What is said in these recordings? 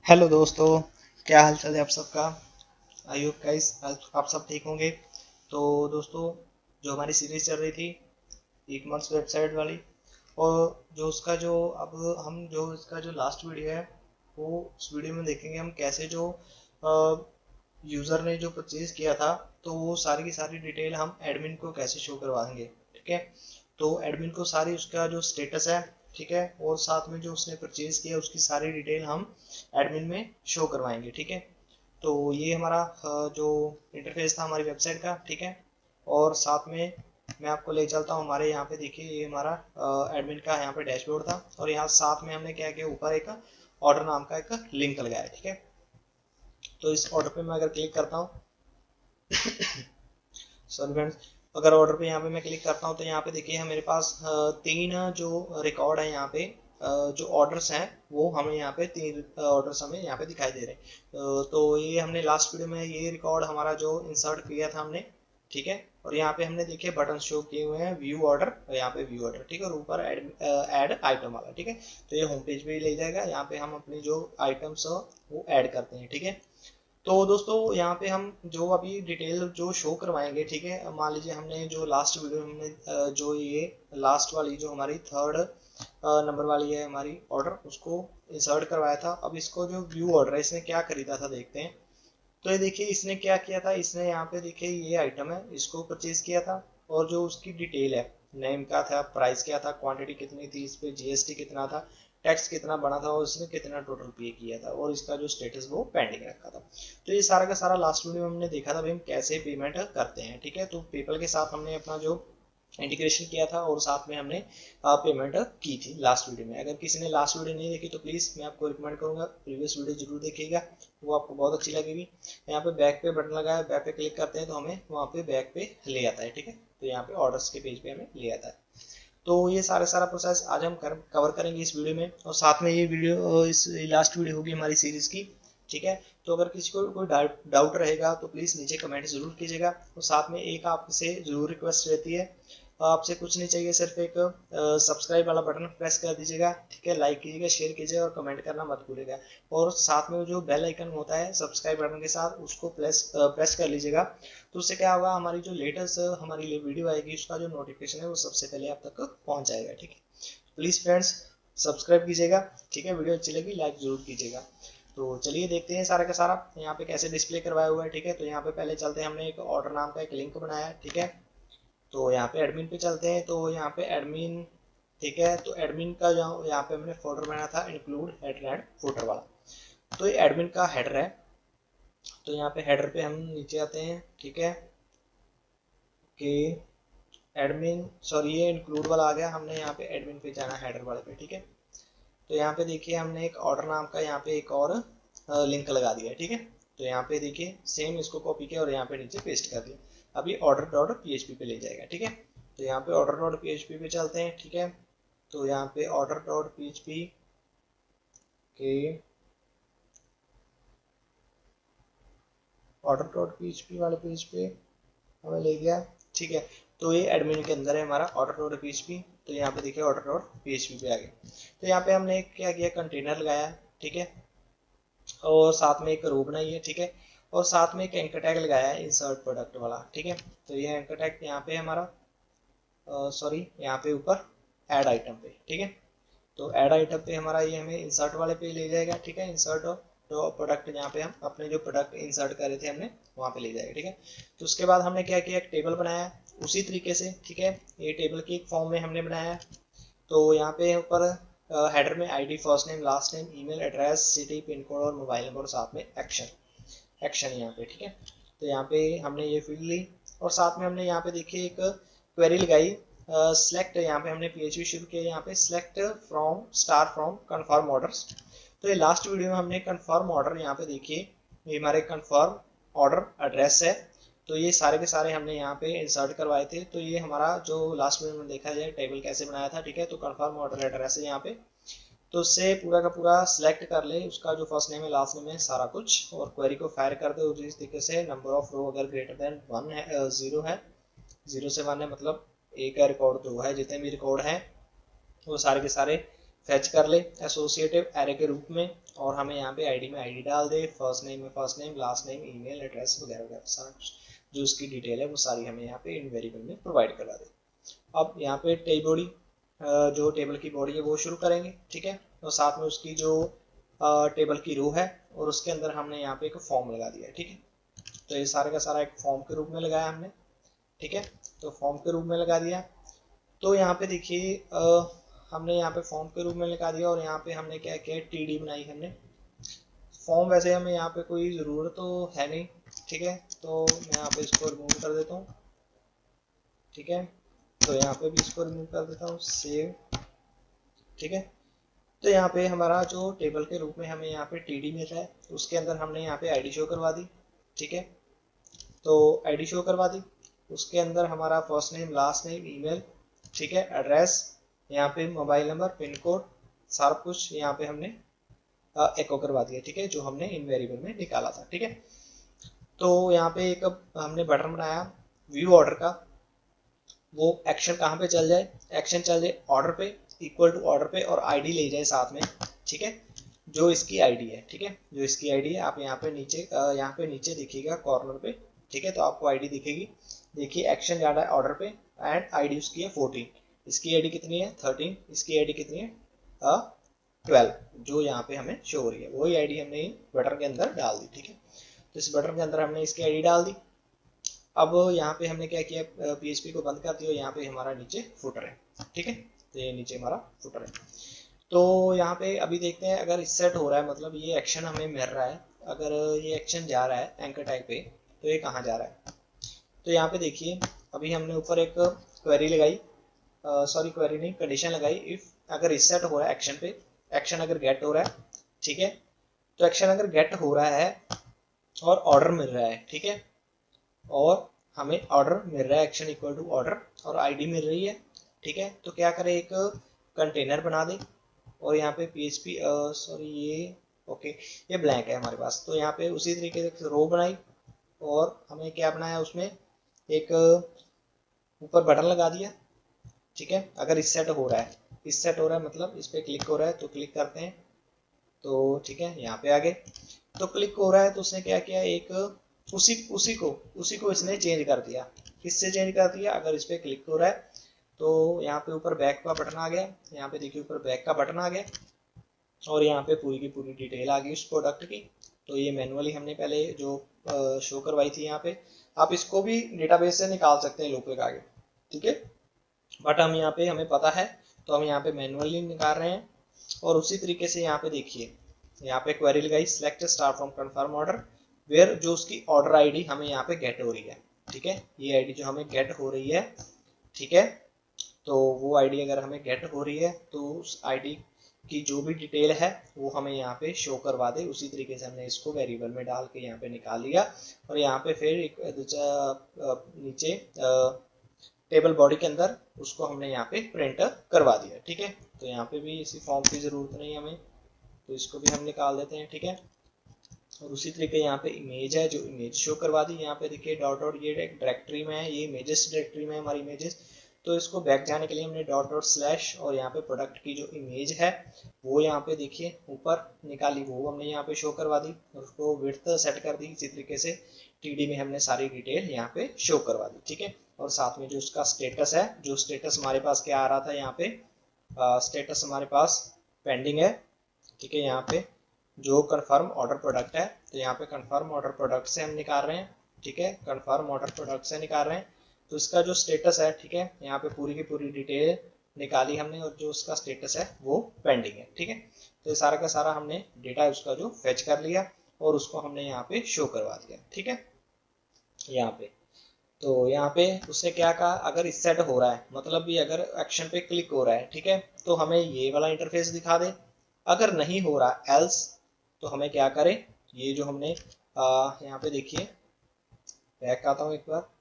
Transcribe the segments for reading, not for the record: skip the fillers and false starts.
Hello दोस्तों। क्या हाल चाल है आप सबका। आई होप गाइस आप सब ठीक होंगे। तो दोस्तों, जो हमारी सीरीज चल रही थी ई कॉमर्स वेबसाइट वाली, और जो उसका जो अब हम जो इसका जो लास्ट वीडियो है, वो उस वीडियो में देखेंगे हम कैसे जो यूज़र ने जो परचेज किया था, तो वो सारी की सारी डिटेल हम एडमिन को कैसे शो करवाएंगे। ठीक है, तो एडमिन को सारी उसका जो स्टेटस है, ठीक है, और साथ में जो उसने परचेज किया उसकी सारी डिटेल हम एडमिन में शो करवाएंगे। ठीक है, तो ये हमारा जो इंटरफेस था हमारी वेबसाइट का। ठीक है, और साथ में मैं आपको ले चलता हूँ हमारे यहाँ पे। देखिए, ये हमारा एडमिन का यहाँ पे डैशबोर्ड था, और यहाँ साथ में हमने क्या किया, ऊपर एक ऑर्डर नाम का एक लिंक लगाया है। ठीक है, तो इस ऑर्डर पे मैं अगर क्लिक करता हूँ, सॉरी फ्रेंड्स, अगर ऑर्डर पे यहाँ पे मैं क्लिक करता हूँ, तो यहाँ पे देखिए मेरे पास तीन जो रिकॉर्ड है यहाँ पे, जो ऑर्डर्स हैं वो हमें यहाँ पे तीन ऑर्डर्स हमें यहाँ पे दिखाई दे रहे हैं। तो ये हमने लास्ट वीडियो में ये रिकॉर्ड हमारा जो इंसर्ट किया था हमने। ठीक है, और यहाँ पे हमने देखिए बटन शो किए हुए हैं, व्यू ऑर्डर, और यहाँ पे व्यू ऑर्डर। ठीक है, और ऊपर ऐड आइटम वाला। ठीक है, तो ये होम पेज पे ही ले जाएगा, यहाँ पे हम अपनी जो आइटम्स वो ऐड करते हैं। ठीक है, तो दोस्तों यहाँ पे हम जो अभी डिटेल जो शो करवाएंगे, ठीक है, मान लीजिए हमने जो लास्ट वीडियो में हमने जो ये लास्ट वाली जो हमारी थर्ड नंबर वाली है हमारी ऑर्डर, उसको इंसर्ट करवाया था। अब इसको जो व्यू ऑर्डर है, इसने क्या खरीदा था देखते हैं। तो ये देखिए इसने क्या किया था, इसने यहाँ पे देखिए ये आइटम है, इसको परचेज किया था, और जो उसकी डिटेल है, नेम क्या था, प्राइस क्या था, क्वांटिटी कितनी थी, इस पे जीएसटी कितना था, टैक्स कितना बना था, और इसने कितना टोटल पे किया था, और इसका जो स्टेटस वो पेंडिंग रखा था। तो ये सारा का सारा लास्ट वीडियो में हमने देखा था भाई हम कैसे पेमेंट करते हैं। ठीक है, तो पेपल के साथ हमने अपना जो इंटीग्रेशन किया था, और साथ में हमने पेमेंट की थी लास्ट वीडियो में। अगर किसी ने लास्ट वीडियो नहीं देखी तो प्लीज़ मैं आपको रिकमेंड करूंगा प्रीवियस वीडियो जरूर देखिएगा, वो आपको बहुत अच्छी लगेगी। यहाँ पे बैक पे बटन लगा है, बैक पे क्लिक करते हैं तो हमें वहाँ पे बैक पे ले आता है। ठीक है, तो यहाँ पे ऑर्डर्स के पेज पे हमें ले आता है। तो ये सारा प्रोसेस आज हम कवर करेंगे इस वीडियो में, और साथ में ये वीडियो इस लास्ट वीडियो होगी हमारी सीरीज की। ठीक है, तो अगर किसी को कोई डाउट रहेगा तो प्लीज़ नीचे कमेंट जरूर कीजिएगा, और साथ में एक आपसे जरूर रिक्वेस्ट रहती है, आपसे कुछ नहीं चाहिए, सिर्फ एक सब्सक्राइब वाला बटन प्रेस कर दीजिएगा। ठीक है, लाइक कीजिएगा, शेयर कीजिएगा, और कमेंट करना मत भूलिएगा। और साथ में जो बेल आइकन होता है सब्सक्राइब बटन के साथ, उसको प्रेस कर लीजिएगा। तो उससे क्या होगा, हमारी जो लेटेस्ट हमारी वीडियो आएगी उसका जो नोटिफिकेशन है वो सबसे पहले आप तक पहुंच जाएगा। ठीक है, प्लीज़ फ्रेंड्स सब्सक्राइब कीजिएगा। ठीक है, वीडियो अच्छी लगी लाइक जरूर कीजिएगा। तो चलिए देखते हैं सारा का सारा यहाँ पे कैसे डिस्प्ले करवाया हुआ है। ठीक है, तो यहाँ पे पहले चलते हैं, हमने एक ऑर्डर नाम का एक लिंक बनाया है। ठीक है, तो यहाँ पे एडमिन पे चलते हैं, तो यहाँ पे एडमिन, ठीक है, तो एडमिन का जो यहाँ पे हमने फोल्डर बनाया था इंक्लूड हेडर एंड फुटर वाला, तो ये एडमिन का हेडर है। तो यहाँ पे हेडर पे हम नीचे आते हैं। ठीक है, कि एडमिन, सॉरी ये इंक्लूड वाला आ गया, हमने यहाँ पे एडमिन पे जाना है हेडर वाले पे। ठीक है, तो यहाँ पे देखिए हमने एक ऑर्डर नाम का यहाँ पे एक और लिंक लगा दिया है। ठीक है, तो यहाँ पे देखिए सेम इसको कॉपी किया और यहाँ पे नीचे पेस्ट कर दिया। अब ये ऑर्डर डॉट पीएचपी पे ले जाएगा। ठीक है, तो यहाँ पे ऑर्डर डॉट पीएचपी पे चलते हैं। ठीक है, तो यहाँ पे ऑर्डर डॉट पीएचपी के ऑर्डर डॉट पीएचपी वाले पेज पे हमें ले गया। ठीक है, तो ये एडमिन के अंदर है हमारा ऑर्डर डॉट पीएचपी। तो यहाँ पे देखिए ऑर्डर डॉट पीएचपी पे आ गया। तो यहाँ पे हमने क्या किया, कंटेनर लगाया। ठीक है, और साथ में एक रो बनाई है। ठीक है, और साथ में एक एंकर टैग लगाया है इंसर्ट प्रोडक्ट वाला। ठीक है, तो ये एंकर टैग यहाँ पे हमारा, सॉरी यहाँ पे ऊपर ऐड आइटम पे। ठीक है, तो ऐड आइटम पे हमारा ये हमें इंसर्ट वाले पे ले जाएगा। ठीक है, इंसर्ट और तो प्रोडक्ट यहाँ पे हम अपने जो प्रोडक्ट इंसर्ट कर रहे थे हमने वहाँ पे ले जाएगा। ठीक है, तो उसके बाद हमने क्या किया, एक टेबल बनाया उसी तरीके से। ठीक है, ये टेबल की एक फॉर्म में हमने बनाया। तो यहाँ पे ऊपर हेडर में ID, first name, last name, email address, city, pin code और मोबाइल नंबर, साथ में एक्शन यहाँ पे। ठीक है, तो यहाँ पे हमने ये फील्ड ली, और साथ में हमने यहाँ पे देखिए एक क्वेरी लगाई, सेलेक्ट, यहाँ पे हमने पीएचपी शुरू किया, यहाँ पे select from star from confirm orders. तो ये लास्ट वीडियो में हमने कन्फर्म ऑर्डर, यहाँ पे देखिए ये हमारे कन्फर्म ऑर्डर एड्रेस है। तो ये सारे के सारे हमने यहाँ पे इंसर्ट करवाए थे। तो ये हमारा जो लास्ट वीडियो में देखा जाए टेबल कैसे बनाया था। ठीक है, तो कन्फर्म ऑर्डर एड्रेस है यहाँ पे, तो उससे पूरा का पूरा सिलेक्ट कर ले उसका जो फर्स्ट नेम है, लास्ट नेम है, सारा कुछ, और क्वेरी को फायर कर दे उसी तरीके से। नंबर ऑफ रो अगर ग्रेटर देन 1 है, 0 है, 0 से 1 है, मतलब एक का रिकॉर्ड 2 है, जितने भी रिकॉर्ड हैं वो सारे के सारे फेच कर ले एसोसिएटिव एरे के रूप में, और हमें यहाँ पे आईडी में आईडी डाल दे, फर्स्ट नेम में first name, last name, email address वगैरह वगैरह सारा कुछ जो उसकी डिटेल है वो सारी हमें यहाँ पे इन वेरिएबल में प्रोवाइड करा दे। अब यहाँ पे बॉडी जो टेबल की बॉडी है वो शुरू करेंगे, ठीक है, और साथ में उसकी जो टेबल की रो है और उसके अंदर हमने यहाँ पे एक फॉर्म लगा दिया है, ठीक है। तो ये सारे का सारा एक फॉर्म के रूप में लगाया हमने, ठीक है, तो फॉर्म के रूप में लगा दिया। तो यहाँ पे देखिए हमने यहाँ पे फॉर्म के रूप में लगा दिया, और यहाँ पे हमने क्या किया, टीडी बनाई हमने। फॉर्म वैसे हमें यहाँ पे कोई ज़रूरत तो है नहीं, ठीक है, तो मैं यहाँ पे इसको रिमूव कर देता हूँ, ठीक है, तो यहाँ पे भी इसको रिमूव कर देता हूँ, सेव, ठीक है। तो यहाँ पे हमारा जो टेबल के रूप में हमें यहाँ पे टीडी मिल रहा है, उसके अंदर हमने यहाँ पे आईडी शो करवा दी, ठीक है, तो आईडी शो करवा दी। उसके अंदर हमारा first name, last name, email, ठीक है, एड्रेस, यहाँ पे मोबाइल नंबर, पिन कोड, सारा कुछ यहाँ पे हमने एको करवा दिया, ठीक है, जो हमने इन वेरिएबल में निकाला था, ठीक है। तो यहाँ पे एक हमने बटन बनाया व्यू ऑर्डर का, वो एक्शन कहाँ पे चल जाए, एक्शन चल जाए ऑर्डर पे, इक्वल टू ऑर्डर पे, और आईडी ले जाए साथ में, ठीक है, जो इसकी आईडी है, ठीक है, जो इसकी आईडी है आप यहाँ पे नीचे दिखेगा कॉर्नर पे, ठीक है, तो आपको आईडी दिखेगी। देखिए एक्शन जा रहा है ऑर्डर पे एंड आईडी उसकी है 14, इसकी आईडी कितनी है 13, इसकी आईडी कितनी है 12, जो यहाँ पे हमें शो हो रही है वही आईडी हमने इन बटन के अंदर डाल दी, ठीक है। तो इस बटन के अंदर हमने इसकी आईडी डाल दी। अब यहाँ पे हमने क्या किया, पीएचपी को बंद कर दिया, यहाँ पे हमारा नीचे फुटर है, ठीक है, तो ये नीचे हमारा फुटर है। तो यहाँ पे अभी देखते हैं अगर सेट हो रहा है, मतलब ये एक्शन हमें मिल रहा है, अगर ये एक्शन जा रहा है एंकर टाइप पे, तो ये कहाँ जा रहा है। तो यहाँ पे देखिए अभी हमने ऊपर एक क्वेरी लगाई, सॉरी क्वेरी नहीं, कंडीशन लगाई, इफ अगर रिसेट हो रहा है एक्शन पे, एक्शन अगर गेट हो रहा है, ठीक है, तो एक्शन अगर गेट हो रहा है और ऑर्डर मिल रहा है, ठीक है, और हमें ऑर्डर मिल रहा है, एक्शन इक्वल टू ऑर्डर, और आईडी मिल रही है, ठीक है, तो क्या करें, एक कंटेनर बना दें, और यहाँ पे पीएचपी सॉरी ये ओके ये ब्लैंक है हमारे पास, तो यहाँ पे उसी तरीके से रो बनाई, और हमें क्या बनाया, उसमें एक ऊपर बटन लगा दिया, ठीक है, अगर इस सेट हो रहा है, इस सेट हो रहा है मतलब इस पर क्लिक हो रहा है, तो क्लिक करते हैं, तो ठीक है, यहाँ पे आ गए, तो क्लिक हो रहा है, तो उसने क्या किया, एक उसी को इसने चेंज कर दिया। किससे चेंज कर दिया, अगर इस पर क्लिक हो रहा है तो यहाँ पे ऊपर बैक का बटन आ गया, यहाँ पे देखिए ऊपर बैक का बटन आ गया, और यहाँ पे पूरी की पूरी डिटेल आ गई उस प्रोडक्ट की। तो ये मैनुअली हमने पहले जो शो करवाई थी यहाँ पे, आप इसको भी डेटाबेस से निकाल सकते हैं लोग लगा के, ठीक है, बट हम यहाँ पे हमें पता है तो हम यहाँ पे मैनुअली निकाल रहे हैं। और उसी तरीके से यहाँ पे देखिए, यहाँ पे क्वेरी लगाई, select star from confirm order, where जो उसकी ऑर्डर आईडी हमें यहाँ पे गेट हो रही है, ठीक है, ये आईडी जो हमें गेट हो रही है, ठीक है, तो वो आईडी अगर हमें गेट हो रही है तो उस आईडी की जो भी डिटेल है वो हमें यहाँ पे शो करवा दे। उसी तरीके से हमने इसको वेरिएबल में डाल के यहाँ पे निकाल लिया, और यहाँ पे फिर एक नीचे टेबल बॉडी के अंदर उसको हमने यहाँ पे प्रिंट करवा दिया, ठीक है। तो यहाँ पे भी इसी फॉर्म की जरूरत नहीं हमें, तो इसको भी हम निकाल देते हैं, ठीक है। और उसी तरीके यहाँ पे इमेज है, जो इमेज शो करवा दी, यहाँ पे देखिए डॉट डॉट, ये डायरेक्टरी में है, ये इमेजेस डायरेक्टरी में है हमारी इमेजेस। तो इसको बैक जाने के लिए हमने डॉट डॉट स्लैश, और यहाँ पे प्रोडक्ट की जो इमेज है वो यहाँ पे देखिए ऊपर निकाली, वो हमने यहाँ पे शो करवा दी, और उसको विड्थ सेट कर दी। इसी तरीके से टीडी में हमने सारी डिटेल यहाँ पे शो करवा दी, ठीक है। और साथ में जो उसका स्टेटस है, जो स्टेटस हमारे पास क्या आ रहा था, यहाँ पे स्टेटस हमारे पास पेंडिंग है, ठीक है। यहाँ पे जो कंफर्म ऑर्डर प्रोडक्ट है, तो यहाँ पे कंफर्म ऑर्डर प्रोडक्ट से हम निकाल रहे हैं, ठीक है, कंफर्म ऑर्डर प्रोडक्ट से निकाल रहे हैं। तो इसका जो स्टेटस है, ठीक है, यहाँ पे पूरी की पूरी डिटेल निकाली हमने, और जो उसका स्टेटस है वो पेंडिंग है, ठीक है। तो ये सारा का सारा हमने डेटा उसका जो फेच कर लिया, और उसको हमने यहाँ पे शो करवा दिया, ठीक है, यहाँ पे। तो यहाँ पे उसने क्या कहा, अगर इस सेट हो रहा है, मतलब भी अगर एक्शन पे क्लिक हो रहा है, ठीक है, तो हमें ये वाला इंटरफेस दिखा दे। अगर नहीं हो रहा एल्स, तो हमें क्या करें, ये जो हमने यहाँ पे देखिए, बैक आता हूँ एक बार।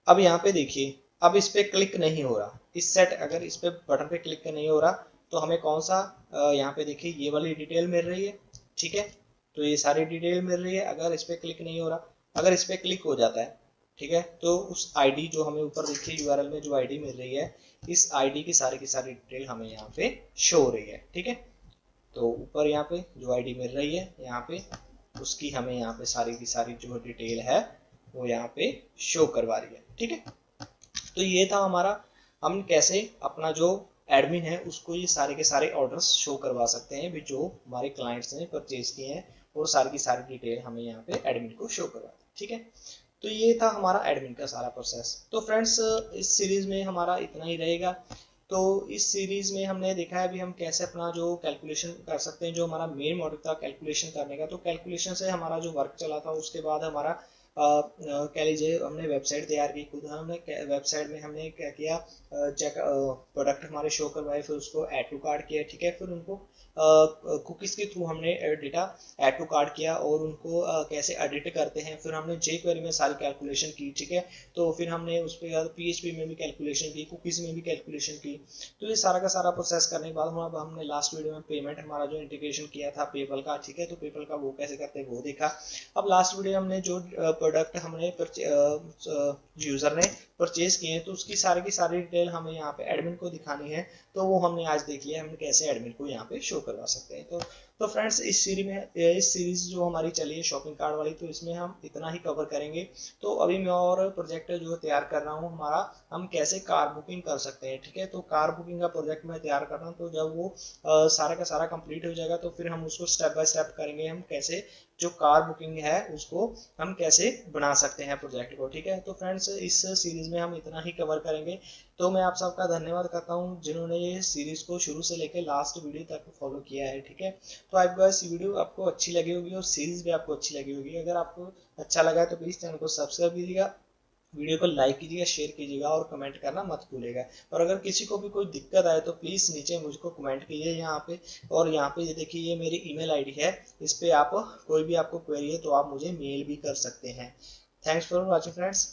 अब यहाँ पे देखिए, अब इस पे क्लिक नहीं हो रहा, इस सेट अगर इस पे बटन पे क्लिक नहीं हो रहा, तो हमें कौन सा यहाँ पे देखिए ये वाली डिटेल मिल रही है, ठीक है। तो ये सारी डिटेल मिल रही है, अगर इस पे क्लिक नहीं हो रहा। अगर इस पे क्लिक हो जाता है, ठीक है। तो उस आईडी जो हमें ऊपर देखिए यूआरएल में जो आईडी मिल रही है, इस आईडी की सारी डिटेल हमें यहाँ पे शो हो रही है, ठीक है। तो ऊपर यहाँ पे जो आईडी मिल रही है यहाँ पे, उसकी हमें यहाँ पे सारी की सारी जो डिटेल है वो यहाँ पे शो करवा रही है, ठीक है। तो ये था हमारा, हम कैसे अपना जो एडमिन है उसको ये सारे के सारे ऑर्डर्स शो करवा सकते हैं भी जो हमारे क्लाइंट्स ने परचेज किए हैं, और सारी की सारी डिटेल हमें यहाँ पे एडमिन को शो करवा, ठीक है। तो ये था हमारा एडमिन का सारा प्रोसेस। तो फ्रेंड्स इस सीरीज में हमारा इतना ही रहेगा। तो इस सीरीज में हमने देखा है भी हम कैसे अपना जो कैलकुलेशन कर सकते हैं, जो हमारा मेन मॉड्यूल था कैलकुलेशन करने का, तो कैलकुलेशन से हमारा जो वर्क चला था उसके बाद हमारा कह लीजिए हमने वेबसाइट तैयार की खुद। हमने वेबसाइट में हमने क्या किया, चेक प्रोडक्ट हमारे शो करवाए, फिर उसको ऐड टू कार्ट किया, ठीक है। फिर उनको कुकीज़ के थ्रू हमने डेटा ऐड टू कार्ट किया और उनको कैसे एडिट करते हैं, फिर हमने जेक्वेरी में सारी कैलकुलेशन की, ठीक है। तो फिर हमने उस पर PHP में भी कैलकुलेशन की, कुकीज़ में भी कैलकुलेशन की। तो ये सारा का सारा प्रोसेस करने के बाद हमने लास्ट वीडियो में पेमेंट हमारा जो इंटीग्रेशन किया था पेपल का, ठीक है। तो पेपल का वो कैसे करते हैं वो देखा। अब लास्ट वीडियो हमने जो प्रोडक्ट हमने यूज़र ने परचेज किए हैं तो उसकी सारी की सारी डिटेल हमें यहाँ पे एडमिन को दिखानी है। तो वो हमने आज देख लिया हम कैसे एडमिन को यहाँ पे शो करवा सकते हैं। तो फ्रेंड्स इस सीरीज जो हमारी चली है शॉपिंग कार्ड वाली, तो इसमें हम इतना ही कवर करेंगे। तो अभी मैं और प्रोजेक्ट जो तैयार कर रहा हूँ हमारा, हम कैसे कार बुकिंग कर सकते हैं, ठीक है। तो कार बुकिंग का प्रोजेक्ट मैं तैयार कर रहा हूँ। तो जब वो सारा का सारा कंप्लीट हो जाएगा तो फिर हम उसको स्टेप बाय स्टेप करेंगे, हम कैसे जो कार बुकिंग है उसको हम कैसे बना सकते हैं प्रोजेक्ट को, ठीक है। तो फ्रेंड्स इस सीरीज में हम इतना ही कवर करेंगे। तो मैं आप सबका धन्यवाद करता हूँ जिन्होंने ये सीरीज को शुरू से लेकर लास्ट वीडियो तक फॉलो किया है, ठीक है। तो आई गाइस वीडियो आपको अच्छी लगी होगी और सीरीज भी आपको अच्छी लगी होगी। अगर आपको अच्छा लगा है तो प्लीज़ चैनल को सब्सक्राइब कीजिएगा, वीडियो को लाइक कीजिएगा, शेयर कीजिएगा और कमेंट करना मत भूलिएगा। और अगर किसी को भी कोई दिक्कत आए तो प्लीज़ नीचे मुझको कमेंट कीजिए यहाँ पे। और यहाँ पे ये देखिए ये मेरी ईमेल आईडी है, इस पे आप कोई भी आपको क्वेरी है तो आप मुझे मेल भी कर सकते हैं। Thanks for watching friends.